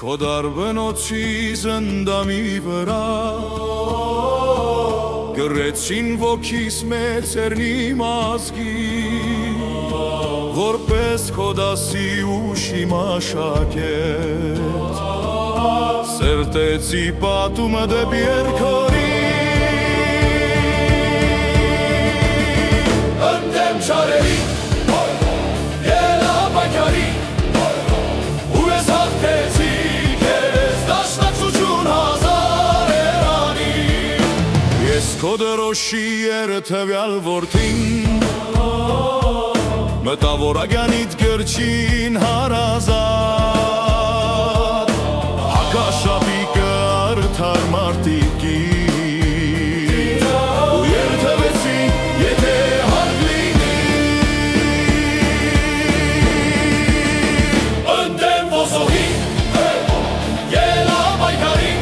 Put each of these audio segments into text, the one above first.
Քո դարբնոցի զնդամի վրա գրեցին ոգիս մեծերն իմ ազգի, որպես քո դասի ուշի մաշակերտ սերտեցի պատումը դեպի երկրի, ընդդեմ չարերի ելապայքարի ու ես հաղթեցի քեզ դաշնակցություն հազար երանի, ես քո դրոշի երթևյալ որդին մտավորականիդ գրչին հարազատ հակաշապիկը արդար մարտիկի ու երթևեցի եթե հարկ լինի, ընդդեմ ոսողի ելապայքարի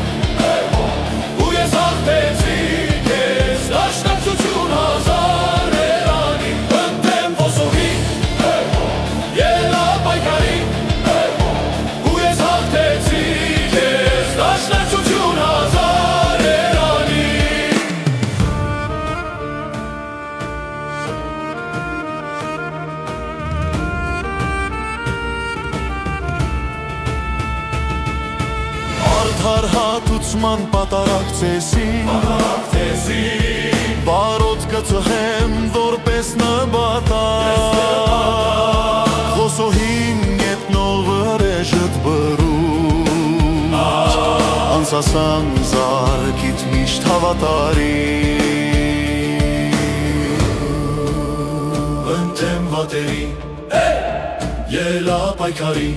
ու ես հաղթեցի քեզ դաշնակցություն հազար երանի, ընդդեմ ոսողի ելապայքարի ու ես հաղթեցի քեզ դաշնակցություն հազար երանի։ Արդար հատուցման պատարակցեսին բարոց կծհեմ որպես նպատակ, խոսոհին ետնող վրեժըտ բրուտ անսասան զարկիտ միշտ հավատարի, ընդդեմ վատերի ելապայքարի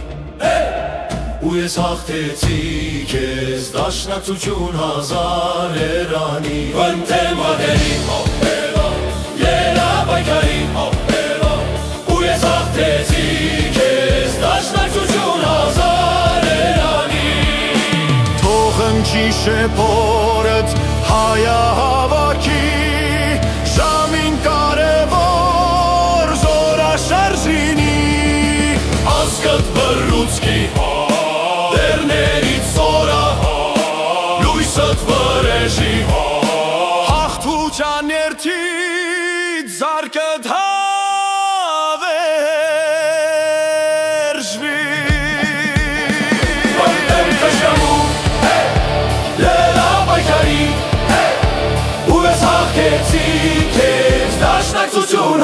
ու ես հաղթեցի քեզ դաշնակցություն հազար երանի, ընդդեմ վատերի ելապայքարի ու ես հաղթեցի քեզ դաշնակցություն հազար երանի, թող հնչի շեփորդ հայահավաքի ժամին կարևոր զորաշարժինի, ազգդ բռուցքի դերներից սորա լույսըդ վրեժի հաղթության երթից զարկդ հավերժվի, ընդդեմ թշնամու ելապայքարի ու ես հաղթեցի քեզ դաշնակցություն